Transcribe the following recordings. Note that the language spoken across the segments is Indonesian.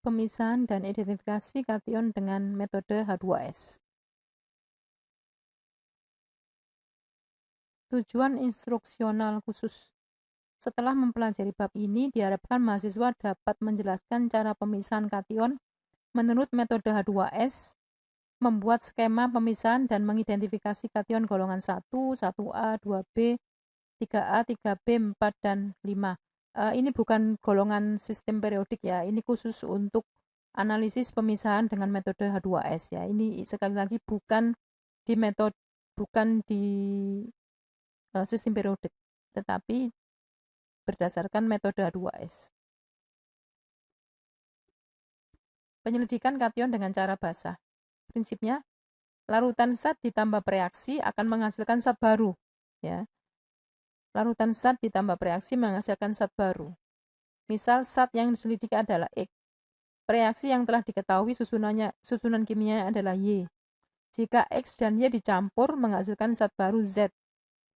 Pemisahan dan identifikasi kation dengan metode H2S. Tujuan instruksional khusus. Setelah mempelajari bab ini, diharapkan mahasiswa dapat menjelaskan cara pemisahan kation menurut metode H2S, membuat skema pemisahan dan mengidentifikasi kation golongan 1, 1A, 2B, 3A, 3B, 4, dan 5. Ini bukan golongan sistem periodik ya, ini khusus untuk analisis pemisahan dengan metode H2S ya. Ini sekali lagi bukan di sistem periodik, tetapi berdasarkan metode H2S. Penyelidikan kation dengan cara basah. Prinsipnya, larutan zat ditambah bereaksi akan menghasilkan zat baru. Ya. Larutan zat ditambah bereaksi menghasilkan zat baru. Misal zat yang diselidiki adalah X. Reaksi yang telah diketahui susunan kimianya adalah Y. Jika X dan Y dicampur menghasilkan zat baru Z.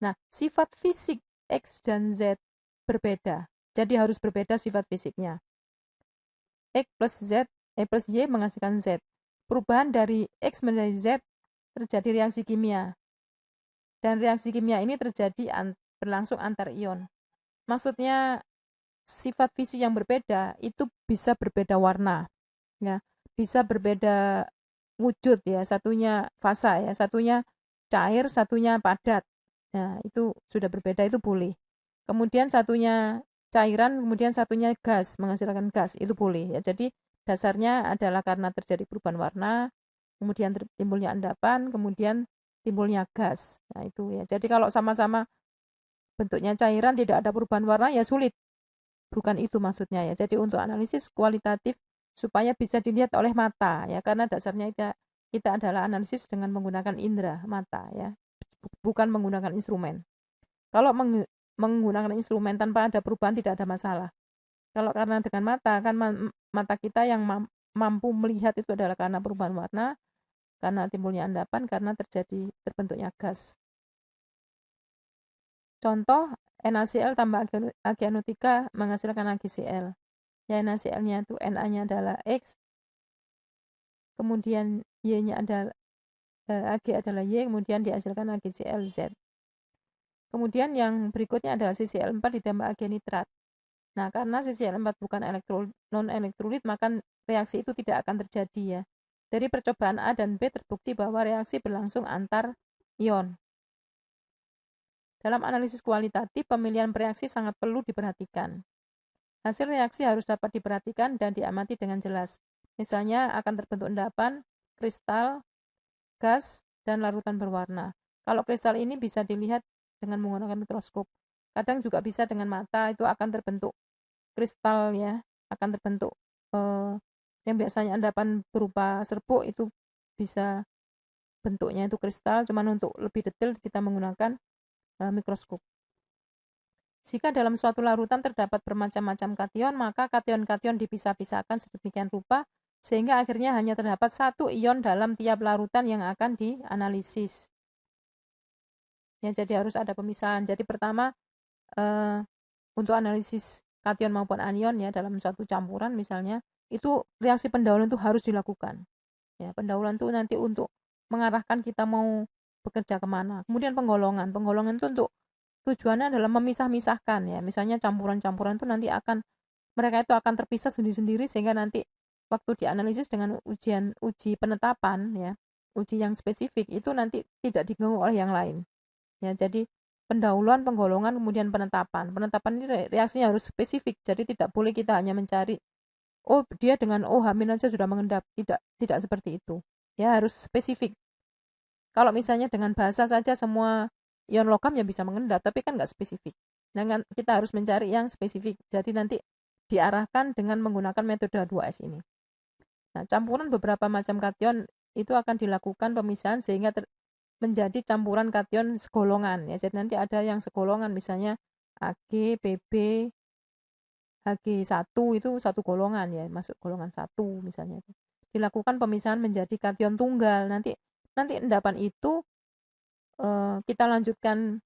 Nah, sifat fisik X dan Z berbeda. Jadi harus berbeda sifat fisiknya. X plus Y menghasilkan Z. Perubahan dari X menjadi Z terjadi reaksi kimia. Dan reaksi kimia ini terjadi berlangsung antar ion. Maksudnya sifat fisik yang berbeda itu bisa berbeda warna. Ya, bisa berbeda wujud ya, satunya fasa ya, satunya cair, satunya padat. Nah, itu sudah berbeda, itu boleh. Kemudian satunya cairan, kemudian satunya gas, menghasilkan gas, itu boleh ya. Jadi dasarnya adalah karena terjadi perubahan warna, kemudian timbulnya endapan, kemudian timbulnya gas. Nah, itu ya. Jadi kalau sama-sama bentuknya cairan tidak ada perubahan warna ya sulit. Bukan itu maksudnya ya. Jadi untuk analisis kualitatif supaya bisa dilihat oleh mata ya, karena dasarnya kita adalah analisis dengan menggunakan indera mata ya, bukan menggunakan instrumen. Kalau menggunakan instrumen tanpa ada perubahan tidak ada masalah. Kalau karena dengan mata kan mata kita yang mampu melihat itu adalah karena perubahan warna, karena timbulnya endapan, karena terbentuknya gas. Contoh NaCl tambah AgNO3 menghasilkan AgCl. Ya, NaCl-nya itu Na-nya adalah X, kemudian Y-nya adalah Ag adalah Y, kemudian dihasilkan AgCl-Z. Kemudian yang berikutnya adalah CCl4 ditambah Ag nitrat. Nah, karena CCl4 bukan non-elektrolit, maka reaksi itu tidak akan terjadi ya. Dari percobaan A dan B terbukti bahwa reaksi berlangsung antar ion. Dalam analisis kualitatif, pemilihan reaksi sangat perlu diperhatikan. Hasil reaksi harus dapat diperhatikan dan diamati dengan jelas. Misalnya akan terbentuk endapan, kristal, gas, dan larutan berwarna. Kalau kristal ini bisa dilihat dengan menggunakan mikroskop. Kadang juga bisa dengan mata, itu akan terbentuk kristal ya, akan terbentuk yang biasanya endapan berupa serbuk itu bisa bentuknya itu kristal, cuman untuk lebih detail kita menggunakan mikroskop. Jika dalam suatu larutan terdapat bermacam-macam kation, maka kation-kation dipisah-pisahkan sedemikian rupa sehingga akhirnya hanya terdapat satu ion dalam tiap larutan yang akan dianalisis. Ya, jadi harus ada pemisahan. Jadi pertama untuk analisis kation maupun anion ya dalam suatu campuran misalnya, itu reaksi pendahuluan itu harus dilakukan. Ya, pendahuluan itu nanti untuk mengarahkan kita mau bekerja kemana. Kemudian penggolongan itu untuk tujuannya adalah memisah-misahkan ya. Misalnya campuran-campuran itu nanti mereka itu akan terpisah sendiri-sendiri sehingga nanti waktu dianalisis dengan uji penetapan ya, uji yang spesifik itu nanti tidak diganggu oleh yang lain. Ya, jadi pendahuluan, penggolongan, kemudian penetapan. Penetapan ini reaksinya harus spesifik. Jadi tidak boleh kita hanya mencari oh dia dengan H- saja sudah mengendap. Tidak seperti itu. Ya, harus spesifik. Kalau misalnya dengan bahasa saja semua ion logam ya bisa mengendap, tapi kan nggak spesifik. Dengan kita harus mencari yang spesifik. Jadi nanti diarahkan dengan menggunakan metode H2S ini. Nah, campuran beberapa macam kation itu akan dilakukan pemisahan sehingga menjadi campuran kation segolongan ya. Jadi nanti ada yang segolongan misalnya Ag, Pb, Hg1 itu satu golongan ya, masuk golongan 1 misalnya. Dilakukan pemisahan menjadi kation tunggal. Nanti endapan itu kita lanjutkan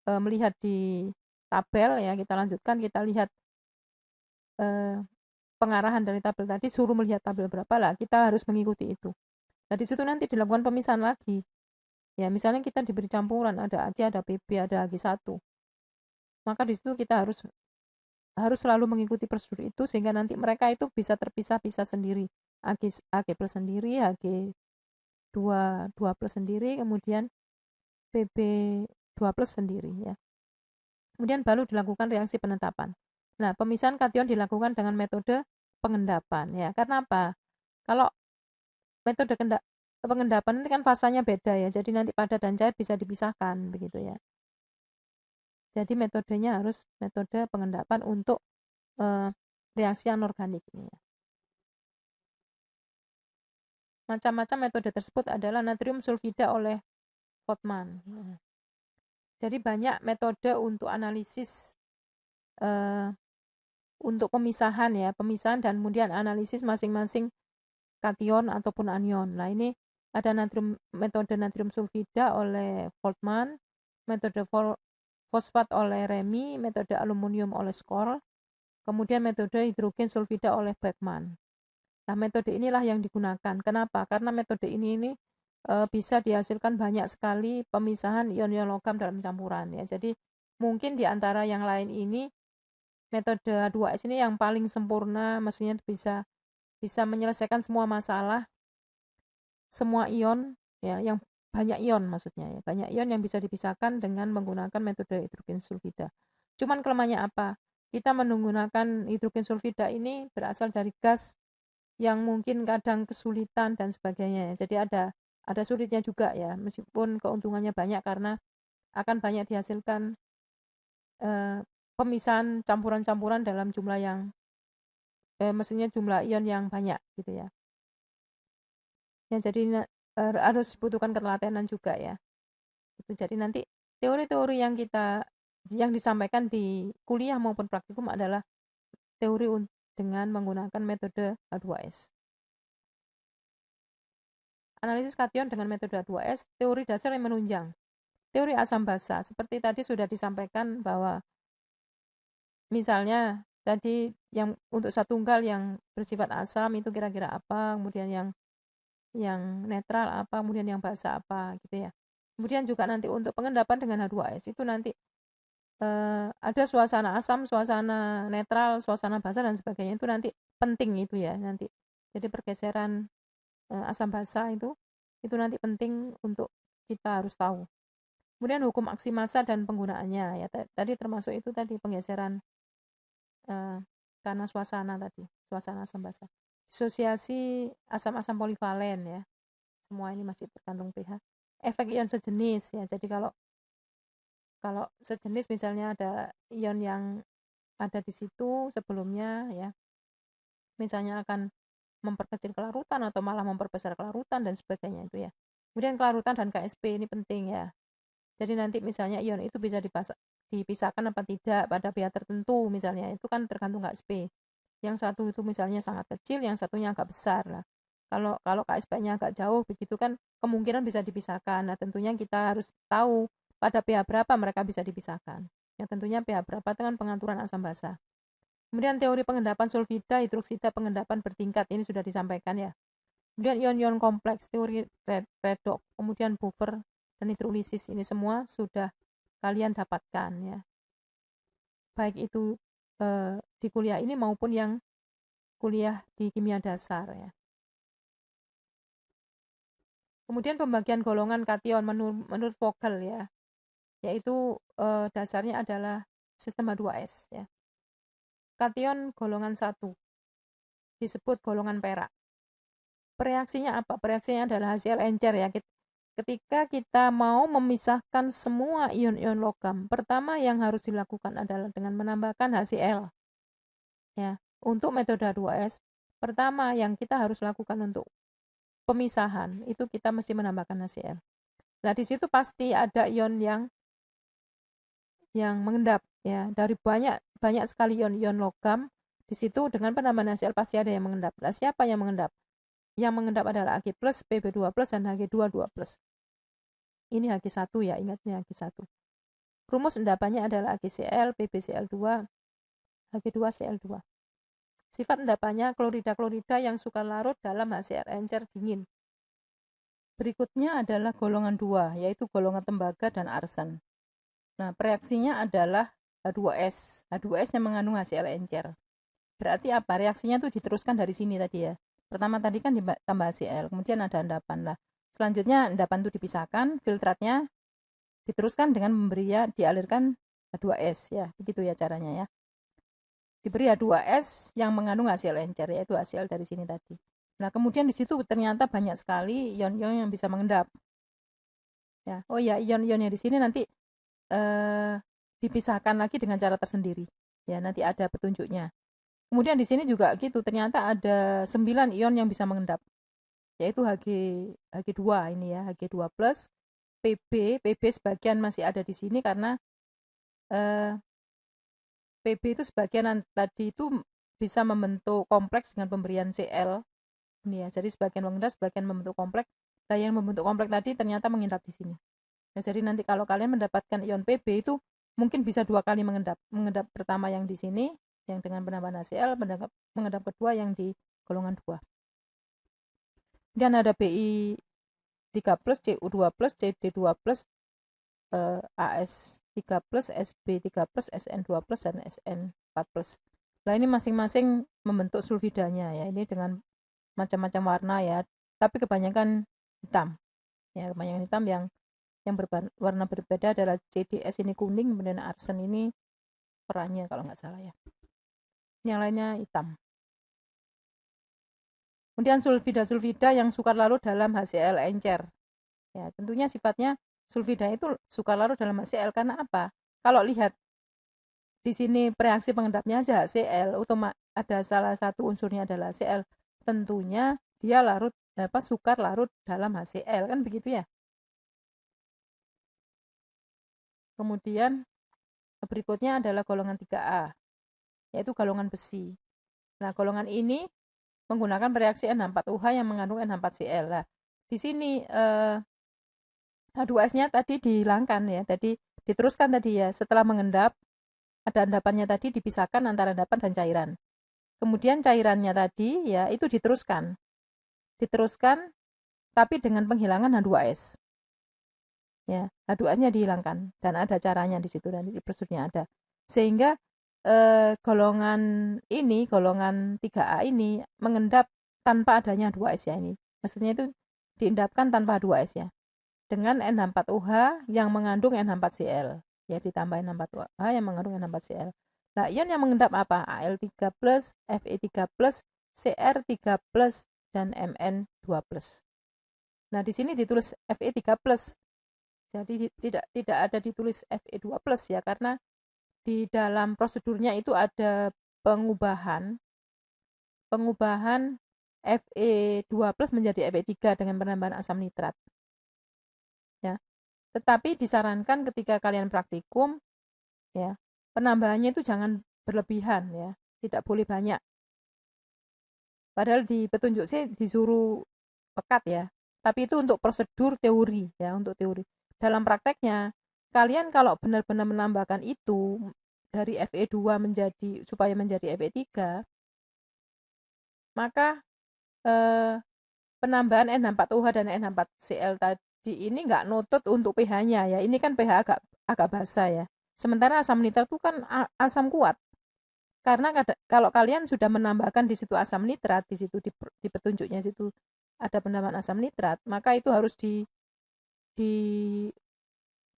melihat di tabel ya, kita lanjutkan kita lihat pengarahan dari tabel tadi, suruh melihat tabel berapa lah, kita harus mengikuti itu. Nah, di situ nanti dilakukan pemisahan lagi. Ya, misalnya kita diberi campuran, ada AG, ada PB, ada AG1. Maka di situ kita harus selalu mengikuti prosedur itu sehingga nanti mereka itu bisa terpisah-pisah sendiri. AG plus sendiri, AG2 plus sendiri, kemudian PB2 plus sendiri ya. Kemudian baru dilakukan reaksi penetapan. Nah, pemisahan kation dilakukan dengan metode pengendapan ya. Karena apa? Kalau metode pengendapan itu kan fasanya beda ya. Jadi nanti padat dan cair bisa dipisahkan begitu ya. Jadi metodenya harus metode pengendapan untuk reaksi anorganik ini ya. Macam-macam metode tersebut adalah natrium sulfida oleh Voltman. Jadi banyak metode untuk analisis untuk pemisahan ya, pemisahan dan kemudian analisis masing-masing kation ataupun anion. Nah, ini ada metode natrium sulfida oleh Voltman, metode fosfat oleh Remy, metode aluminium oleh Skor, kemudian metode hidrogen sulfida oleh Bergman. Nah, metode inilah yang digunakan. Kenapa? Karena metode ini bisa dihasilkan banyak sekali pemisahan ion-ion logam dalam campuran ya. Jadi mungkin di antara yang lain ini metode H2S ini yang paling sempurna, maksudnya bisa menyelesaikan semua masalah, semua ion ya, yang banyak ion maksudnya ya. Banyak ion yang bisa dipisahkan dengan menggunakan metode hidrogen sulfida. Cuman kelemahannya apa? Kita menggunakan hidrogen sulfida ini berasal dari gas yang mungkin kadang kesulitan dan sebagainya ya. Jadi ada sulitnya juga ya, meskipun keuntungannya banyak karena akan banyak dihasilkan pemisahan campuran-campuran dalam jumlah yang maksudnya jumlah ion yang banyak gitu ya. Ya jadi harus dibutuhkan ketelatenan juga ya. Itu jadi nanti teori-teori yang disampaikan di kuliah maupun praktikum adalah teori dengan menggunakan metode H2S. Analisis kation dengan metode H2S, teori dasar yang menunjang. Teori asam basa, seperti tadi sudah disampaikan bahwa misalnya tadi yang untuk satu tunggal yang bersifat asam itu kira-kira apa, kemudian yang netral apa, kemudian yang basa apa gitu ya. Kemudian juga nanti untuk pengendapan dengan H2S itu nanti ada suasana asam, suasana netral, suasana basa dan sebagainya itu nanti penting itu ya nanti. Jadi pergeseran asam basa itu nanti penting untuk kita harus tahu. Kemudian hukum aksi massa dan penggunaannya ya tadi termasuk itu tadi penggeseran karena suasana tadi, suasana asam basa. Disosiasi asam-asam polivalen ya. Semua ini masih tergantung pH. Efek ion sejenis ya. Jadi kalau sejenis misalnya ada ion yang ada di situ sebelumnya ya. Misalnya akan memperkecil kelarutan atau malah memperbesar kelarutan dan sebagainya itu ya. Kemudian kelarutan dan KSP ini penting ya. Jadi nanti misalnya ion itu bisa dipisahkan apa tidak pada pH tertentu misalnya. Itu kan tergantung KSP. Yang satu itu misalnya sangat kecil, yang satunya agak besar lah. Kalau KSP-nya agak jauh begitu kan kemungkinan bisa dipisahkan. Nah, tentunya kita harus tahu pada pH berapa mereka bisa dipisahkan. Yang tentunya pH berapa dengan pengaturan asam basa. Kemudian teori pengendapan sulfida, hidroksida pengendapan bertingkat ini sudah disampaikan ya. Kemudian ion-ion kompleks, teori redox, kemudian buffer dan hidrolisis ini semua sudah kalian dapatkan ya. Baik itu di kuliah ini maupun yang kuliah di kimia dasar ya. Kemudian pembagian golongan kation menurut Vogel ya, yaitu dasarnya adalah sistem H2S ya. Kation golongan 1 disebut golongan perak. Reaksinya apa? Reaksinya adalah HCl encer ya. Ketika kita mau memisahkan semua ion-ion logam, pertama yang harus dilakukan adalah dengan menambahkan HCl. Ya, untuk metode H2S, pertama yang kita harus lakukan untuk pemisahan itu kita mesti menambahkan HCl. Nah, di situ pasti ada ion yang mengendap ya. Dari banyak sekali ion-ion logam di situ dengan penambahan HCl pasti ada yang mengendap. Nah, siapa yang mengendap? Yang mengendap adalah Ag+, Pb2+, dan Hg2+. Ini Hg1 ya, ingatnya Hg1. Rumus endapannya adalah AgCl, PbCl2, Hg2Cl2. Sifat endapannya klorida-klorida yang sukar larut dalam HCl encer dingin. Berikutnya adalah golongan 2, yaitu golongan tembaga dan arsen. Nah, reaksinya adalah H2S. H2S yang mengandung HCl encer. Berarti apa? Reaksinya tuh diteruskan dari sini tadi ya. Pertama tadi kan ditambah HCl, kemudian ada endapan lah. Selanjutnya endapan itu dipisahkan, filtratnya diteruskan dengan dialirkan H2S ya. Begitu ya caranya ya. Diberi H2S yang mengandung HCl encer, yaitu HCl dari sini tadi. Nah, kemudian di situ ternyata banyak sekali ion-ion yang bisa mengendap. Ya. Oh ya, ion-ionnya di sini nanti dipisahkan lagi dengan cara tersendiri. Ya, nanti ada petunjuknya. Kemudian di sini juga gitu, ternyata ada 9 ion yang bisa mengendap. Yaitu Hg2 ini ya, Hg2+, Pb sebagian masih ada di sini karena Pb itu sebagian tadi itu bisa membentuk kompleks dengan pemberian Cl. Ini ya, jadi sebagian mengendap, sebagian membentuk kompleks. Nah, yang membentuk kompleks tadi ternyata mengendap di sini. Nah, jadi nanti kalau kalian mendapatkan ion Pb itu mungkin bisa 2 kali mengendap. Mengendap pertama yang di sini, yang dengan penambahan HCl, mengendap kedua yang di golongan 2. Dan ada Bi 3+, Cu2+, Cd2+, As3+, Sb3+, Sn2+, dan Sn4+. Nah, ini masing-masing membentuk sulfidanya ya. Ini dengan macam-macam warna ya, tapi kebanyakan hitam. Ya, kebanyakan hitam yang berwarna berbeda adalah CDS ini kuning, kemudian arsen ini oranye kalau nggak salah ya. Yang lainnya hitam. Kemudian sulfida-sulfida yang sukar larut dalam HCl encer. Ya, tentunya sifatnya sulfida itu sukar larut dalam HCl karena apa? Kalau lihat di sini reaksi pengendapnya aja HCl, ada salah satu unsurnya adalah HCl. Tentunya dia sukar larut dalam HCl kan begitu ya. Kemudian berikutnya adalah golongan 3A, yaitu golongan besi. Nah, golongan ini menggunakan reaksi N64UH yang mengandung N64Cl. Nah, di sini H2S-nya tadi dihilangkan ya, tadi diteruskan tadi ya, setelah mengendap, ada endapannya tadi dipisahkan antara endapan dan cairan. Kemudian cairannya tadi ya itu diteruskan tapi dengan penghilangan H2S. Ya, H2S-nya dihilangkan dan ada caranya di situ dan di prosedurnya ada. Sehingga golongan 3A ini mengendap tanpa adanya H2S ya ini. Maksudnya itu diendapkan tanpa H2S ya. Dengan N64UH yang mengandung N64Cl. Ya, ditambah N64UH yang mengandung N64Cl. Nah, ion yang mengendap apa? Al3+, Fe3+, Cr3+, dan Mn2+. Nah, di sini ditulis Fe3+. Jadi tidak ada ditulis Fe2+ ya, karena di dalam prosedurnya itu ada pengubahan Fe2+ menjadi Fe3 dengan penambahan asam nitrat. Ya. Tetapi disarankan ketika kalian praktikum ya, penambahannya itu jangan berlebihan ya, tidak boleh banyak. Padahal di petunjuk sih disuruh pekat ya. Tapi itu untuk prosedur teori ya, untuk teori. Dalam prakteknya, kalian kalau benar-benar menambahkan itu dari Fe2 supaya menjadi Fe3, maka penambahan N64UH dan N64Cl tadi ini nggak nutut untuk pH-nya ya. Ini kan pH agak basa ya. Sementara asam nitrat itu kan asam kuat. Karena kalau kalian sudah menambahkan di situ asam nitrat, di situ di petunjuknya situ ada penambahan asam nitrat, maka itu harus di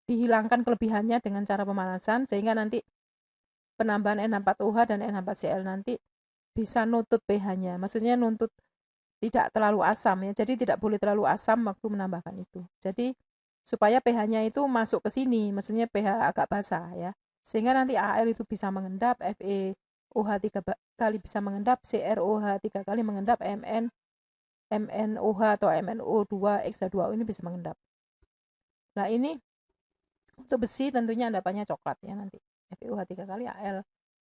dihilangkan kelebihannya dengan cara pemanasan sehingga nanti penambahan N64UH dan N64Cl nanti bisa nutut pH-nya. Maksudnya nuntut tidak terlalu asam ya. Jadi tidak boleh terlalu asam waktu menambahkan itu. Jadi supaya pH-nya itu masuk ke sini, maksudnya pH agak basah ya. Sehingga nanti Al itu bisa mengendap, FeOH 3 kali bisa mengendap, CrOH 3 kali mengendap, MnOH atau MnO2 X2O ini bisa mengendap. Nah, ini untuk besi tentunya endapannya coklat ya nanti. FeOH 3 kali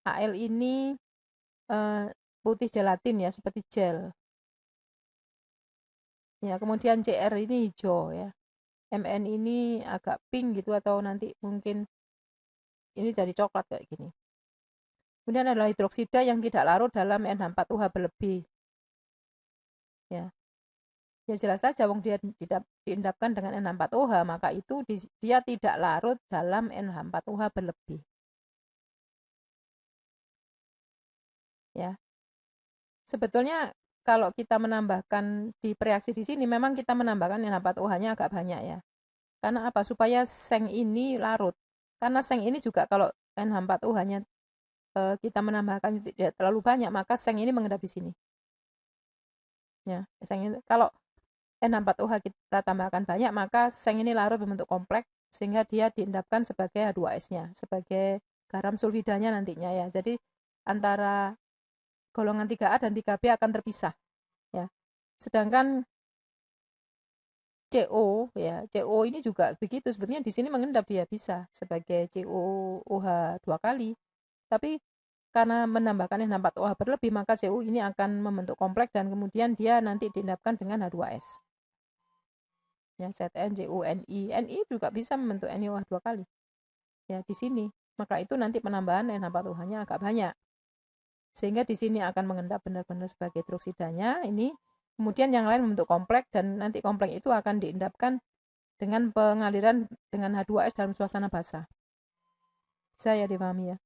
Al ini putih gelatin ya, seperti gel. Ya, kemudian Cr ini hijau ya. Mn ini agak pink gitu atau nanti mungkin ini jadi coklat kayak gini. Kemudian adalah hidroksida yang tidak larut dalam NH4OH berlebih. Ya. Ya jelas saja wong dia diendapkan dengan NH4OH, maka itu dia tidak larut dalam NH4OH berlebih. Ya. Sebetulnya kalau kita menambahkan di reaksi di sini memang kita menambahkan NH4OH-nya agak banyak ya. Karena apa? Supaya seng ini larut. Karena seng ini juga kalau NH4OH-nya kita menambahkan tidak terlalu banyak, maka seng ini mengendap di sini. Ya, seng ini, kalau N64OH kita tambahkan banyak, maka seng ini larut membentuk kompleks sehingga dia diendapkan sebagai H2S-nya, sebagai garam sulfidanya nantinya ya. Jadi antara golongan 3A dan 3B akan terpisah ya. Sedangkan CO ya, CO ini juga begitu. Sebetulnya di sini mengendap dia bisa sebagai COOH 2 kali. Tapi karena menambahkan N64OH berlebih, maka CO ini akan membentuk kompleks dan kemudian dia nanti diendapkan dengan H2S. Ya, ZnCuNi. Ni juga bisa membentuk NiOH 2 kali. Ya, di sini. Maka itu nanti penambahan NH4OH-nya agak banyak. Sehingga di sini akan mengendap benar-benar sebagai hidroksidanya ini. Kemudian yang lain membentuk kompleks dan nanti kompleks itu akan diendapkan dengan pengaliran dengan H2S dalam suasana basah. Bisa ya dipahami ya.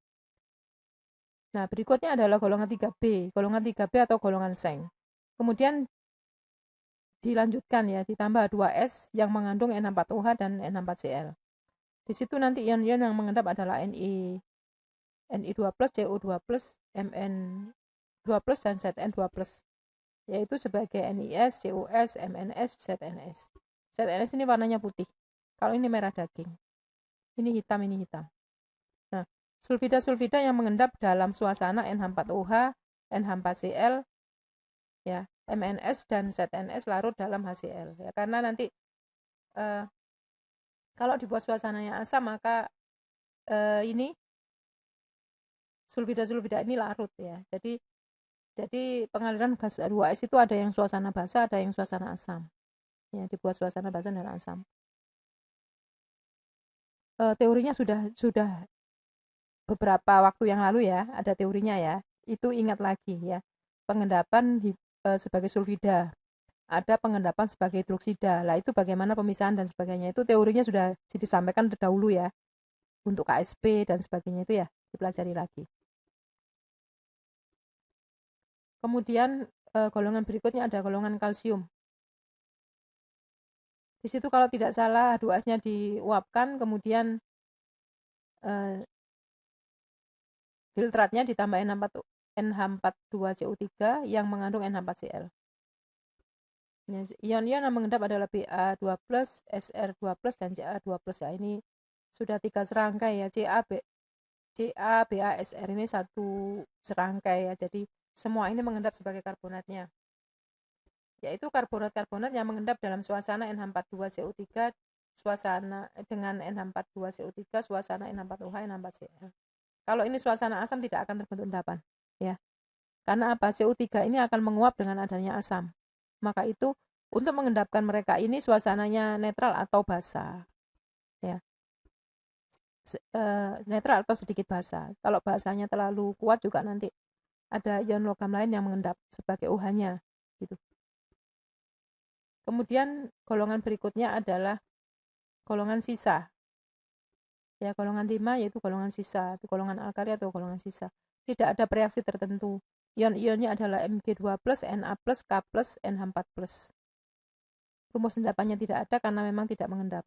Nah, berikutnya adalah golongan 3B. Golongan 3B atau golongan seng. Kemudian dilanjutkan ya, ditambah 2S yang mengandung N64OH dan N64Cl. Di situ nanti ion-ion yang mengendap adalah Ni2+, Cu2+, Mn2+, dan Zn2+, yaitu sebagai NiS, CuS, MnS, ZnS. ZnS ini warnanya putih. Kalau ini merah daging. Ini hitam, ini hitam. Nah, sulfida-sulfida yang mengendap dalam suasana NH4OH, NH4Cl, ya, MnS dan ZnS larut dalam HCl. Ya, karena nanti kalau dibuat suasananya asam, maka ini sulfida-sulfida ini larut ya. Jadi pengaliran gas H2S itu ada yang suasana basah, ada yang suasana asam. Ya, dibuat suasana basah dan asam. Teorinya sudah beberapa waktu yang lalu ya, ada teorinya ya. Itu ingat lagi ya. Pengendapan sebagai sulfida, ada pengendapan sebagai hidroksida. Lah itu bagaimana pemisahan dan sebagainya. Itu teorinya sudah disampaikan terdahulu ya. Untuk KSP dan sebagainya itu ya dipelajari lagi. Kemudian golongan berikutnya ada golongan kalsium. Di situ kalau tidak salah H2S-nya diuapkan, kemudian filtratnya ditambah NH42CO3 yang mengandung NH4Cl. Ion-ion yang mengendap adalah Ba2+, Sr2+, dan Ca2+. Ya, ini sudah 3 serangkai ya, CaBaSr ini satu serangkai ya. Jadi semua ini mengendap sebagai karbonatnya. Yaitu karbonat-karbonat yang mengendap dalam suasana NH42CO3 suasana dengan NH42CO3 suasana NH4OH NH4Cl. Kalau ini suasana asam tidak akan terbentuk endapan ya. Karena apa? CO3 ini akan menguap dengan adanya asam. Maka itu untuk mengendapkan mereka ini suasananya netral atau basah. Ya. Netral atau sedikit basah. Kalau basahnya terlalu kuat juga nanti ada ion logam lain yang mengendap sebagai OH-nya gitu. Kemudian golongan berikutnya adalah golongan sisa. Ya, golongan 5 yaitu golongan sisa, itu golongan alkali atau golongan sisa. Tidak ada reaksi tertentu. Ion-ionnya adalah Mg2+, Na+, K+, NH4+. Rumus endapannya tidak ada karena memang tidak mengendap.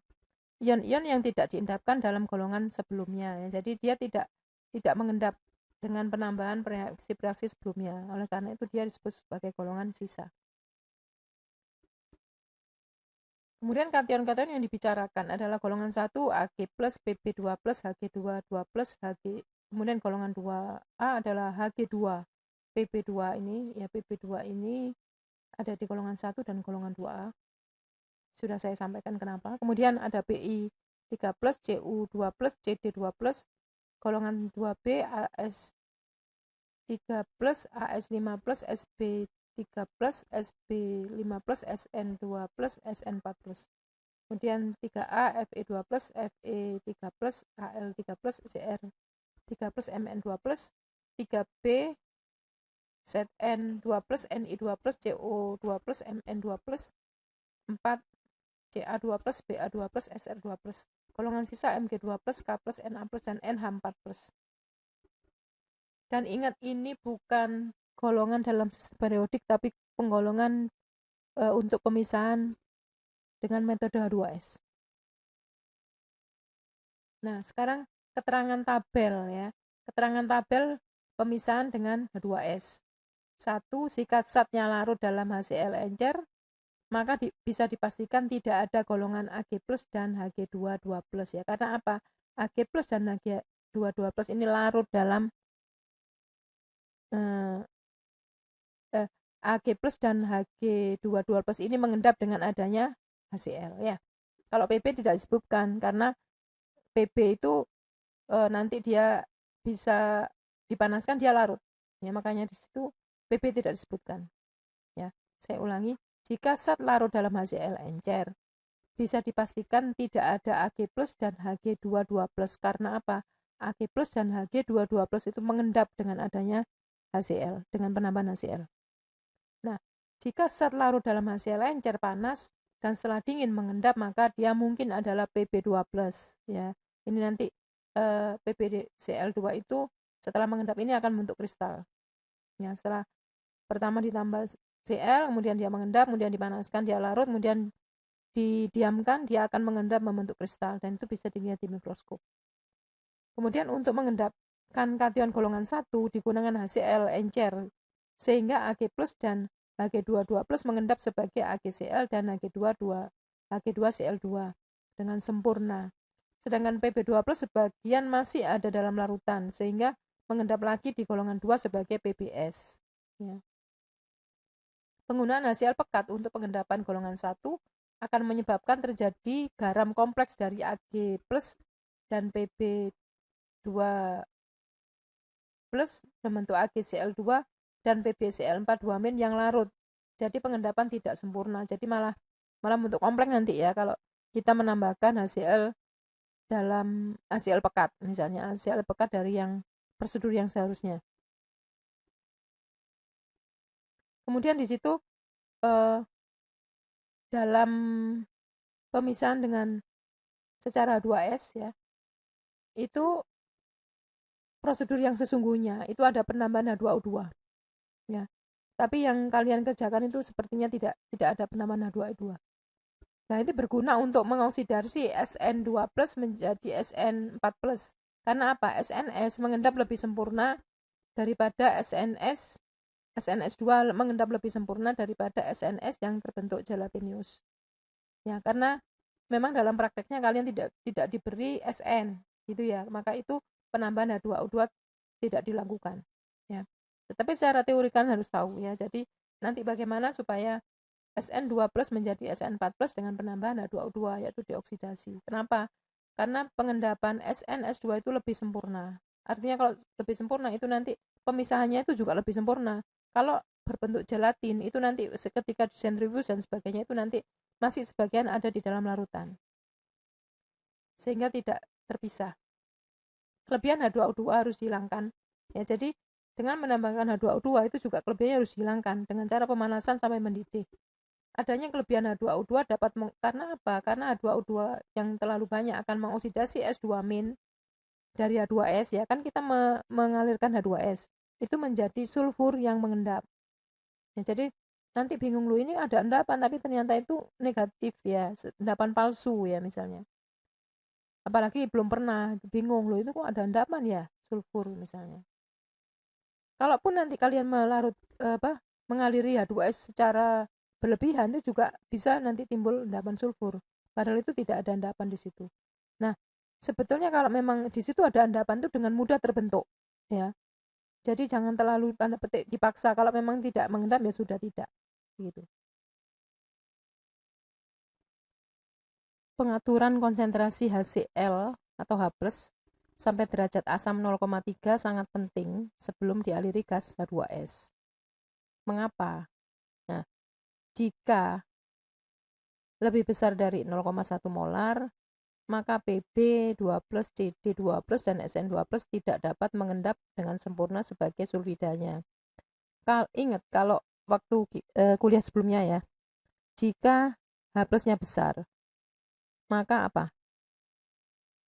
Ion-ion yang tidak diendapkan dalam golongan sebelumnya. Ya, jadi dia tidak mengendap dengan penambahan reaksi-reaksi sebelumnya. Oleh karena itu dia disebut sebagai golongan sisa. Kemudian kation-kation yang dibicarakan adalah golongan 1 Ag+, Pb2+, Hg2, 2+, Hg. Kemudian golongan 2A adalah Hg2. Pb2 ini ya Pb2 ini ada di golongan 1 dan golongan 2A. Sudah saya sampaikan kenapa. Kemudian ada Bi3+, Cu2+, Cd2+, golongan 2B As3+, As5+, Sb3+, Sb5+, Sn2+, Sn4+. Kemudian 3A, Fe2+, Fe3+, Al3+, Cr3+, Mn2+, 3B ZN2+, Ni2+, CO2+, Mn2+, 4 Ca2+, Ba2+, Sr2+. Golongan sisa Mg2+, K+, Na+, dan NH4+. Dan ingat, ini bukan golongan dalam sistem periodik, tapi penggolongan untuk pemisahan dengan metode H2S. Nah, sekarang keterangan tabel ya. Keterangan tabel pemisahan dengan H2S. 1. Jika zatnya larut dalam HCl encer, maka bisa dipastikan tidak ada golongan Ag+ dan Hg22+ ya. Karena apa? Ag+ dan Hg22+ ini larut dalam Ag+ dan Hg22+ ini mengendap dengan adanya HCl ya. Kalau Pb tidak disebutkan karena Pb itu nanti dia bisa dipanaskan, dia larut. Ya, makanya di situ Pb tidak disebutkan. Ya, saya ulangi. Jika zat larut dalam HCl encer, bisa dipastikan tidak ada Ag+ dan Hg22+. Karena apa? Ag+ dan Hg22+ itu mengendap dengan adanya HCl, dengan penambahan HCl. Nah, jika zat larut dalam HCl encer panas dan setelah dingin mengendap, maka dia mungkin adalah Pb2+. Ya, ini nanti PbCl2 itu setelah mengendap ini akan membentuk kristal. Ya, setelah pertama ditambah Cl, kemudian dia mengendap, kemudian dipanaskan, dia larut, kemudian didiamkan, dia akan mengendap membentuk kristal, dan itu bisa dilihat di mikroskop. Kemudian untuk mengendapkan kation golongan 1 digunakan HCl encer, sehingga Ag+ dan Hg22+ mengendap sebagai AgCl dan Hg2Cl2 dengan sempurna. Sedangkan Pb2+ sebagian masih ada dalam larutan, sehingga mengendap lagi di golongan 2 sebagai PbS. Ya. Penggunaan HCl pekat untuk pengendapan golongan 1 akan menyebabkan terjadi garam kompleks dari Ag+ dan Pb2+ membentuk AgCl2 dan PbCl4 2- yang larut. Jadi pengendapan tidak sempurna. Jadi malah bentuk kompleks nanti ya kalau kita menambahkan HCl dalam HCl pekat, misalnya HCl pekat dari yang prosedur yang seharusnya. Kemudian di situ dalam pemisahan dengan secara H2S ya, itu prosedur yang sesungguhnya itu ada penambahan H2O2 ya. Tapi yang kalian kerjakan itu sepertinya tidak ada penambahan H2O2. Nah, itu berguna untuk mengoksidasi SN2+ menjadi SN4+. Karena apa? SNS mengendap lebih sempurna daripada SNS2 mengendap lebih sempurna daripada SNS yang terbentuk gelatinius. Ya, karena memang dalam prakteknya kalian tidak diberi SN gitu ya. Maka itu penambahan H2O2 tidak dilakukan ya. Tetapi secara teori kan harus tahu ya. Jadi nanti bagaimana supaya SN2+ menjadi SN4+ dengan penambahan H2O2 yaitu dioksidasi. Kenapa? Karena pengendapan SNS2 itu lebih sempurna. Artinya kalau lebih sempurna itu nanti pemisahannya itu juga lebih sempurna. Kalau berbentuk gelatin itu nanti ketika disentrifuge dan sebagainya itu nanti masih sebagian ada di dalam larutan. Sehingga tidak terpisah. Kelebihan H2O2 harus dihilangkan. Ya, jadi dengan menambahkan H2O2 itu juga kelebihannya harus dihilangkan dengan cara pemanasan sampai mendidih. Adanya kelebihan H2O2 dapat karena apa? Karena H2O2 yang terlalu banyak akan mengoksidasi S2- dari H2S ya kan, kita mengalirkan H2S itu menjadi sulfur yang mengendap. Ya, jadi nanti bingung lu ini ada endapan tapi ternyata itu negatif ya, endapan palsu ya misalnya. Apalagi belum pernah, bingung lu itu kok ada endapan ya sulfur misalnya. Kalaupun nanti kalian mengaliri H2S secara berlebihan itu juga bisa nanti timbul endapan sulfur. Padahal itu tidak ada endapan di situ. Nah, sebetulnya kalau memang di situ ada endapan itu dengan mudah terbentuk, ya. Jadi jangan terlalu tanda petik dipaksa. Kalau memang tidak mengendap ya sudah tidak, gitu. Pengaturan konsentrasi HCl atau H+ sampai derajat asam 0,3 sangat penting sebelum dialiri gas H2S. Mengapa? Nah, jika lebih besar dari 0,1 molar, maka Pb2+, Cd2+, dan Sn2+ tidak dapat mengendap dengan sempurna sebagai sulfidanya. Ingat, kalau waktu kuliah sebelumnya ya, jika H+-nya besar, maka apa?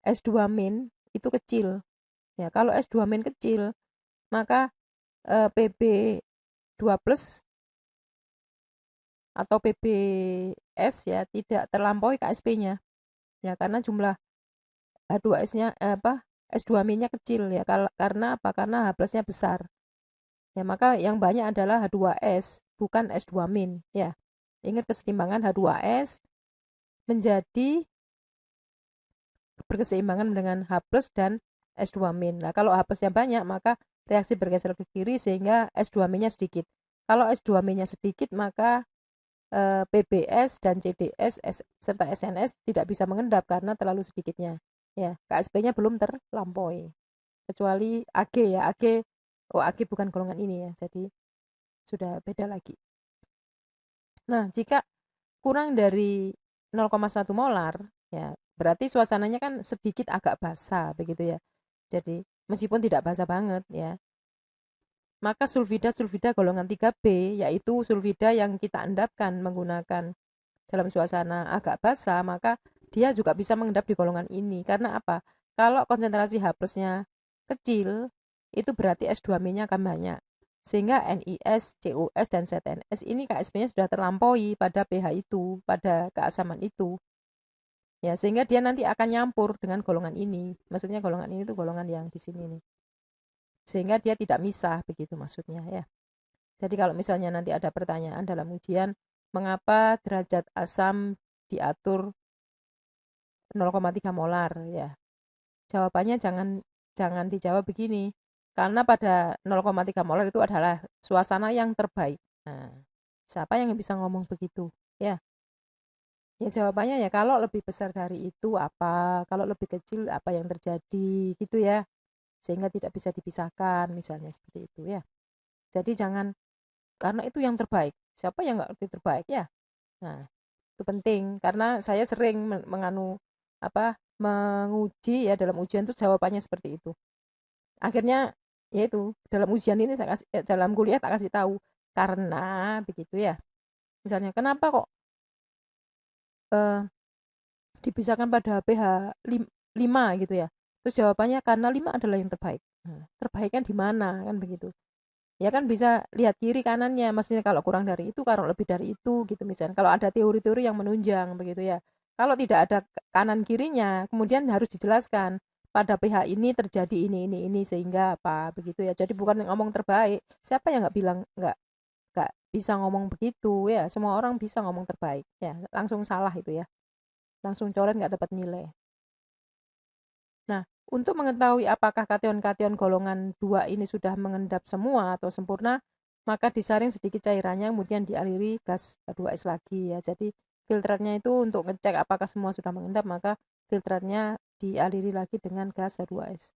S2- itu kecil. Ya, kalau S2- kecil, maka Pb2+ atau PBS ya tidak terlampaui KSP-nya. Ya, karena jumlah H2S-nya S2-nya kecil ya. Karena apa? Karena H+-nya besar. Ya, maka yang banyak adalah H2S, bukan S2- ya. Ingat keseimbangan H2S menjadi berkeseimbangan dengan H+ dan S2-. Nah, kalau H+-nya banyak, maka reaksi bergeser ke kiri sehingga S2-nya sedikit. Kalau S2-nya sedikit, maka PBS dan CDS serta SNS tidak bisa mengendap karena terlalu sedikitnya. Ya, KSP-nya belum terlampaui. Kecuali AG ya, AG bukan golongan ini ya. Jadi sudah beda lagi. Nah, jika kurang dari 0,1 molar, ya berarti suasananya kan sedikit agak basah begitu ya. Jadi meskipun tidak basah banget ya, maka sulfida golongan 3B yaitu sulfida yang kita endapkan menggunakan dalam suasana agak basah, maka dia juga bisa mengendap di golongan ini. Karena apa? Kalau konsentrasi H+-nya kecil, itu berarti S2-nya akan banyak. Sehingga NiS, CuS, dan ZnS ini KSP-nya sudah terlampaui pada pH itu, pada keasaman itu. Ya, sehingga dia nanti akan nyampur dengan golongan ini. Maksudnya golongan ini itu golongan yang di sini nih. Sehingga dia tidak misah, begitu maksudnya ya. Jadi kalau misalnya nanti ada pertanyaan dalam ujian, mengapa derajat asam diatur 0,3 molar ya? Jawabannya jangan dijawab begini. Karena pada 0,3 molar itu adalah suasana yang terbaik. Nah, siapa yang bisa ngomong begitu? Ya. Ya jawabannya ya kalau lebih besar dari itu apa, kalau lebih kecil apa yang terjadi gitu ya. Sehingga tidak bisa dipisahkan misalnya seperti itu ya. Jadi jangan karena itu yang terbaik. Siapa yang nggak lebih terbaik ya? Nah, itu penting karena saya sering menguji ya dalam ujian tuh jawabannya seperti itu. Akhirnya yaitu dalam ujian ini dalam kuliah tak kasih tahu karena begitu ya. Misalnya kenapa kok eh, dipisahkan pada pH 5 gitu ya. Terus jawabannya karena 5 adalah yang terbaik. Nah, terbaiknya di mana kan begitu. Ya kan bisa lihat kiri kanannya, maksudnya kalau kurang dari itu, kalau lebih dari itu gitu misalnya. Kalau ada teori-teori yang menunjang begitu ya. Kalau tidak ada kanan kirinya, kemudian harus dijelaskan pada pH ini terjadi ini sehingga apa begitu ya. Jadi bukan ngomong terbaik. Siapa yang nggak bilang nggak bisa ngomong begitu ya. Semua orang bisa ngomong terbaik ya. Langsung salah itu ya. Langsung coret nggak dapat nilai. Nah, untuk mengetahui apakah kation-kation golongan 2 ini sudah mengendap semua atau sempurna, maka disaring sedikit cairannya kemudian dialiri gas H2S lagi ya. Jadi filtratnya itu untuk ngecek apakah semua sudah mengendap, maka filtratnya dialiri lagi dengan gas H2S.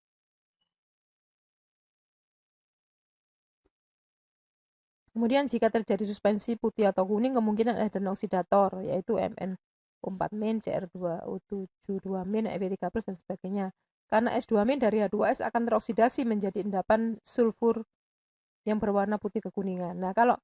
Kemudian jika terjadi suspensi putih atau kuning, kemungkinan ada oksidator, yaitu MnO4-, Cr2O7-2-, Fe3+, dan sebagainya. Karena S2- dari H2S akan teroksidasi menjadi endapan sulfur yang berwarna putih kekuningan. Nah, kalau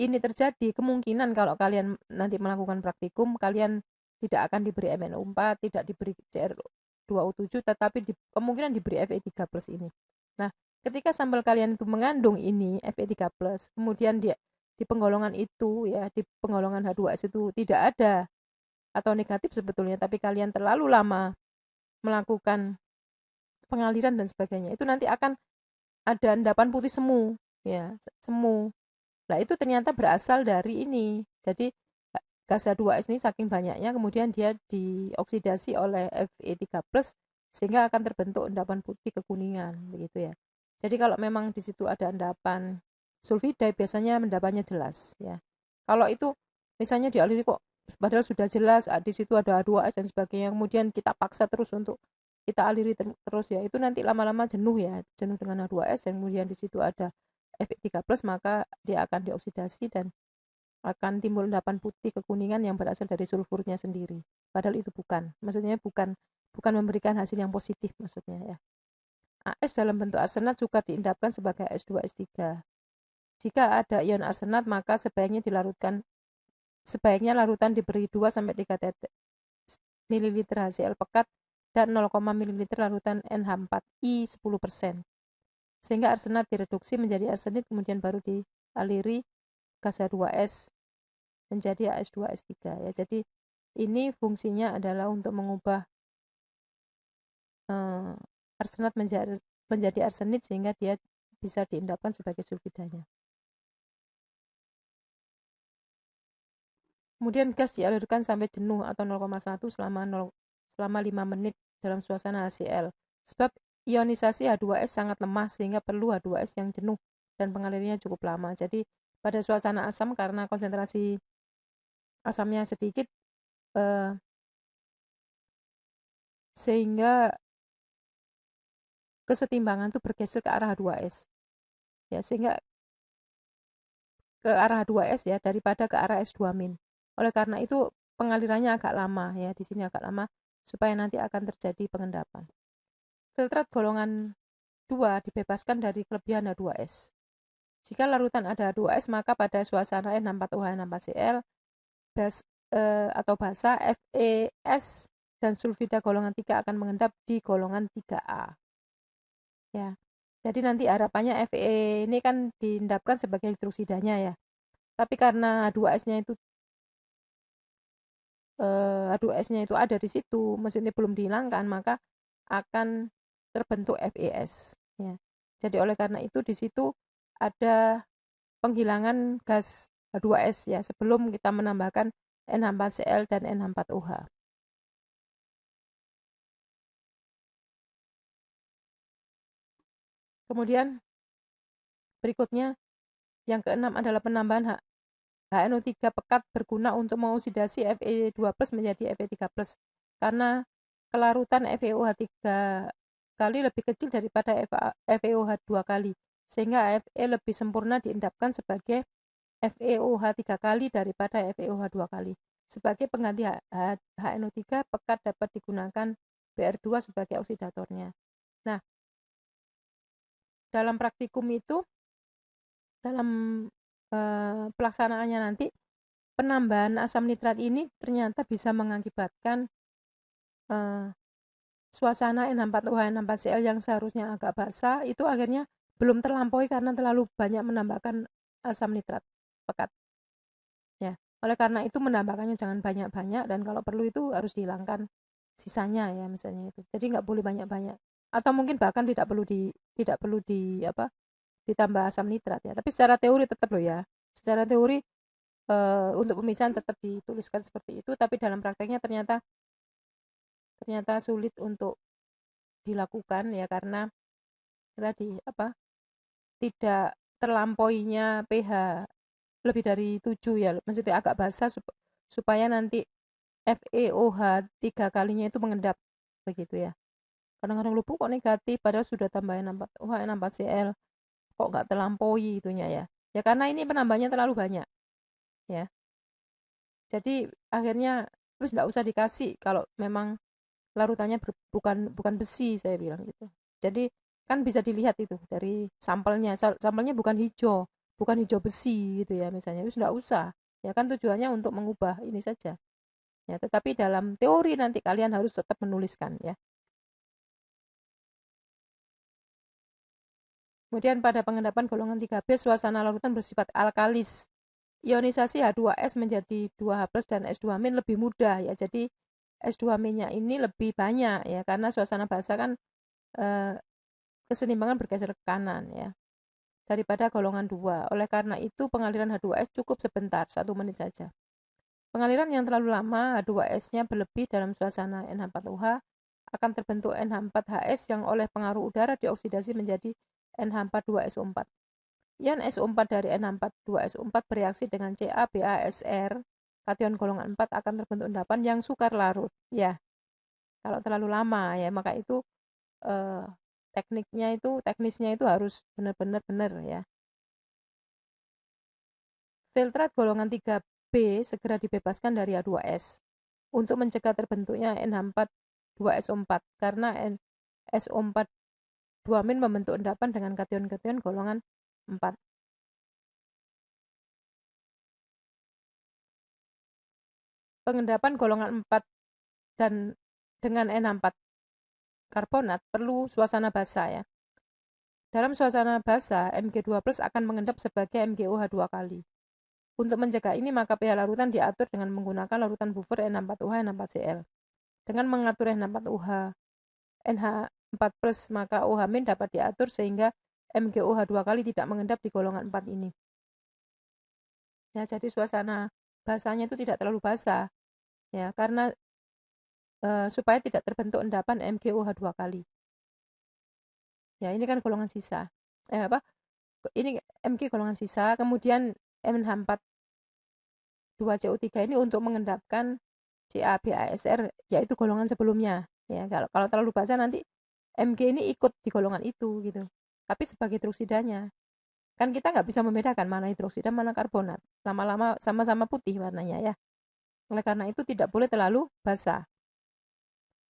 ini terjadi, kemungkinan kalau kalian nanti melakukan praktikum, kalian tidak akan diberi MnO4, tidak diberi Cr2O7, tetapi kemungkinan diberi Fe3+ ini. Nah, ketika sampel kalian itu mengandung ini Fe3+, kemudian di penggolongan itu ya, di penggolongan H2S itu tidak ada atau negatif sebetulnya, tapi kalian terlalu lama melakukan pengaliran dan sebagainya, itu nanti akan ada endapan putih semu, ya, semu. Nah, itu ternyata berasal dari ini. Jadi gas H2S ini saking banyaknya kemudian dia dioksidasi oleh Fe3+ sehingga akan terbentuk endapan putih kekuningan begitu ya. Jadi kalau memang di situ ada endapan sulfida biasanya endapannya jelas ya. Kalau itu misalnya dialiri kok padahal sudah jelas di situ ada H2S dan sebagainya kemudian kita paksa terus untuk kita aliri terus ya itu nanti lama-lama jenuh ya, jenuh dengan H2S dan kemudian di situ ada Fe3+ maka dia akan dioksidasi dan akan timbul endapan putih kekuningan yang berasal dari sulfurnya sendiri. Padahal itu bukan. Maksudnya bukan bukan memberikan hasil yang positif maksudnya ya. AS dalam bentuk arsenat suka diendapkan sebagai AS2S3. Jika ada ion arsenat, maka sebaiknya larutan diberi 2-3 ml HCl pekat dan 0, ml larutan NH4I 10%. Sehingga arsenat direduksi menjadi arsenit, kemudian baru dialiri gas H2S menjadi AS2S3 ya. Jadi ini fungsinya adalah untuk mengubah arsenat menjadi arsenit sehingga dia bisa diendapkan sebagai sulfidanya. Kemudian gas dialirkan sampai jenuh atau 0,1 selama 5 menit dalam suasana HCl. Sebab ionisasi H2S sangat lemah sehingga perlu H2S yang jenuh dan pengalirnya cukup lama. Jadi pada suasana asam karena konsentrasi asamnya sedikit sehingga kesetimbangan itu bergeser ke arah H2S. Ya, sehingga ke arah H2S ya daripada ke arah S2-. Oleh karena itu pengalirannya agak lama ya, di sini agak lama supaya nanti akan terjadi pengendapan. Filtrat golongan 2 dibebaskan dari kelebihan H2S. Jika larutan ada H2S, maka pada suasana N64OH N4Cl atau basa FeS dan sulfida golongan 3 akan mengendap di golongan 3A. Ya. Jadi nanti harapannya Fe ini kan diendapkan sebagai hidroksidanya ya. Tapi karena H2S-nya itu ada di situ, mesinnya belum dihilangkan, maka akan terbentuk FeS ya. Jadi oleh karena itu di situ ada penghilangan gas H2S ya sebelum kita menambahkan NH4Cl dan NH4OH. Kemudian berikutnya yang keenam adalah penambahan HNO3 pekat berguna untuk mengoksidasi Fe2+ menjadi Fe3+. Karena kelarutan FeOH3 kali lebih kecil daripada FeOH2 kali, sehingga Fe lebih sempurna diendapkan sebagai FeOH3 kali daripada FeOH2 kali. Sebagai pengganti HNO3 pekat dapat digunakan Br2 sebagai oksidatornya. Nah, dalam praktikum itu, dalam pelaksanaannya nanti, penambahan asam nitrat ini ternyata bisa mengakibatkan suasana N64OH N4Cl yang seharusnya agak basah itu akhirnya belum terlampaui karena terlalu banyak menambahkan asam nitrat pekat. Ya, oleh karena itu menambahkannya jangan banyak-banyak dan kalau perlu itu harus dihilangkan sisanya ya misalnya itu. Jadi nggak boleh banyak-banyak. Atau mungkin bahkan tidak perlu ditambah asam nitrat ya. Tapi secara teori tetap loh ya. Secara teori untuk pemisahan tetap dituliskan seperti itu, tapi dalam prakteknya ternyata sulit untuk dilakukan ya karena tadi tidak terlampauinya pH lebih dari 7 ya, maksudnya agak basah supaya nanti FeOH 3 kalinya itu mengendap begitu ya. Kadang-kadang lubuk kok negatif padahal sudah tambahin OH N4Cl kok nggak terlampaui itunya ya. Ya karena ini penambahnya terlalu banyak ya. Jadi akhirnya terus nggak usah dikasih kalau memang larutannya bukan besi saya bilang gitu. Jadi kan bisa dilihat itu dari sampelnya. Sampelnya bukan hijau besi gitu ya misalnya. Terus nggak usah. Ya kan tujuannya untuk mengubah ini saja. Ya, tetapi dalam teori nanti kalian harus tetap menuliskan ya. Kemudian pada pengendapan golongan 3B suasana larutan bersifat alkalis. Ionisasi H2S menjadi 2H+ dan S2- lebih mudah ya. Jadi S2-nya ini lebih banyak ya karena suasana basah kan kesetimbangan bergeser ke kanan ya daripada golongan 2. Oleh karena itu pengaliran H2S cukup sebentar, 1 menit saja. Pengaliran yang terlalu lama H2S-nya berlebih dalam suasana NH4OH akan terbentuk NH4HS yang oleh pengaruh udara dioksidasi menjadi NH42SO4. Ion SO4 dari NH42SO4 bereaksi dengan CaBaSr, kation golongan 4 akan terbentuk endapan yang sukar larut. Ya, kalau terlalu lama ya, maka itu teknisnya itu harus benar-benar ya. Filtrat golongan 3B segera dibebaskan dari H2S untuk mencegah terbentuknya NH4 2SO4 karena SO4 2- membentuk endapan dengan kation-kation golongan 4. Pengendapan golongan 4 dan dengan N4 karbonat perlu suasana basah ya. Dalam suasana basah, Mg2+ akan mengendap sebagai MgOH 2 kali. Untuk mencegah ini, maka pH larutan diatur dengan menggunakan larutan buffer N64OH N4Cl. Dengan mengatur N4OH NH4+, maka OH- dapat diatur sehingga MgOH 2 kali tidak mengendap di golongan 4 ini. Ya, jadi suasana basahnya itu tidak terlalu basah. Ya, karena supaya tidak terbentuk endapan MgOH 2 kali. Ya, ini kan golongan sisa. Ini Mg golongan sisa, kemudian NH4 2CO3 ini untuk mengendapkan CaBASR, yaitu golongan sebelumnya. Ya, kalau terlalu basah nanti Mg ini ikut di golongan itu gitu. Tapi sebagai hidroksidanya, kan kita nggak bisa membedakan mana hidroksida mana karbonat. Lama-lama sama-sama putih warnanya ya. Oleh karena itu tidak boleh terlalu basah.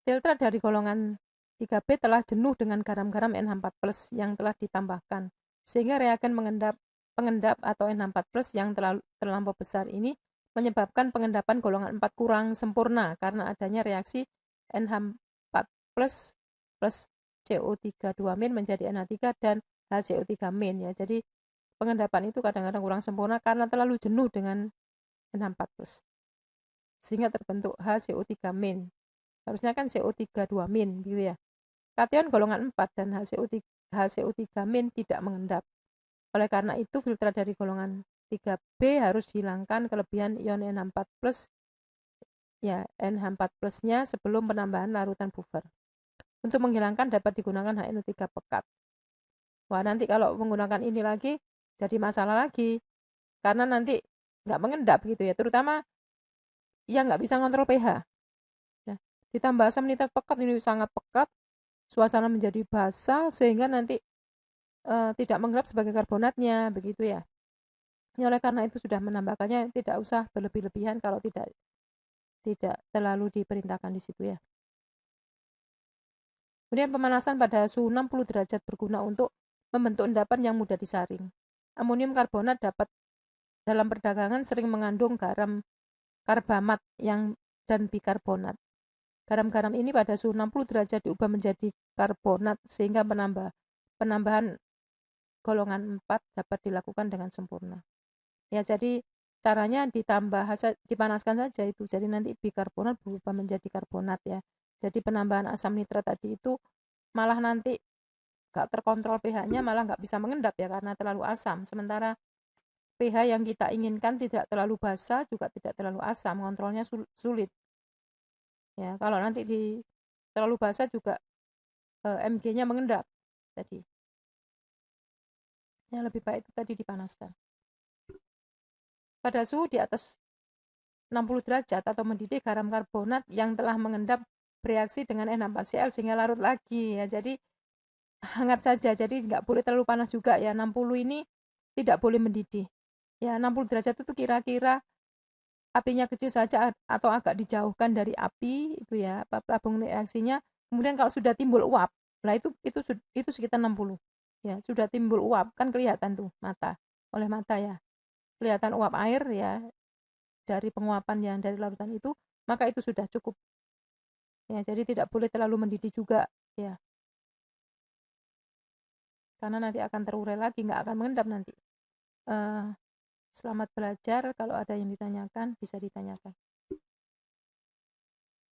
Filtrat dari golongan 3B telah jenuh dengan garam-garam NH4+ yang telah ditambahkan, sehingga reagen pengendap atau NH4+ yang terlampau besar ini menyebabkan pengendapan golongan 4 kurang sempurna karena adanya reaksi NH4+ plus CO3 2- menjadi NH3 dan HCO3- ya. Jadi pengendapan itu kadang-kadang kurang sempurna karena terlalu jenuh dengan NH4+, sehingga terbentuk HCO3-. Harusnya kan CO3 2- gitu ya. Kation golongan 4 dan HCO3- tidak mengendap. Oleh karena itu, filtrat dari golongan 3B harus hilangkan kelebihan ion NH4+, ya, NH4+-nya sebelum penambahan larutan buffer. Untuk menghilangkan dapat digunakan HNO3 pekat. Wah, nanti kalau menggunakan ini lagi, jadi masalah lagi. Karena nanti nggak mengendap gitu ya, terutama yang nggak bisa ngontrol pH. Ya, ditambah asam nitrat pekat, ini sangat pekat, suasana menjadi basah sehingga nanti tidak mengendap sebagai karbonatnya, begitu ya. Ya, oleh karena itu sudah menambahkannya tidak usah berlebih-lebihan kalau tidak terlalu diperintahkan di situ ya. Kemudian pemanasan pada suhu 60 derajat berguna untuk membentuk endapan yang mudah disaring. Amonium karbonat dapat dalam perdagangan sering mengandung garam karbamat dan bikarbonat. Garam-garam ini pada suhu 60 derajat diubah menjadi karbonat sehingga penambahan golongan 4 dapat dilakukan dengan sempurna. Ya, jadi caranya dipanaskan saja itu. Jadi nanti bikarbonat berubah menjadi karbonat ya. Jadi penambahan asam nitrat tadi itu malah nanti nggak terkontrol pH-nya, malah nggak bisa mengendap ya karena terlalu asam. Sementara pH yang kita inginkan tidak terlalu basah juga tidak terlalu asam, kontrolnya sulit. Ya, kalau nanti terlalu basah juga Mg-nya mengendap. Jadi ya lebih baik itu tadi dipanaskan. Pada suhu di atas 60 derajat atau mendidih, garam karbonat yang telah mengendap bereaksi dengan N4Cl sehingga larut lagi ya. Jadi hangat saja, jadi nggak boleh terlalu panas juga ya. 60 ini tidak boleh mendidih. Ya, 60 derajat itu kira-kira apinya kecil saja atau agak dijauhkan dari api itu ya, tabung reaksinya. Kemudian kalau sudah timbul uap, nah itu sekitar 60. Ya, sudah timbul uap kan kelihatan tuh oleh mata ya. Kelihatan uap air ya dari penguapan yang dari larutan itu, maka itu sudah cukup. Ya, jadi tidak boleh terlalu mendidih juga ya. Karena nanti akan terurai lagi, nggak akan mengendap nanti. Selamat belajar, kalau ada yang ditanyakan bisa ditanyakan.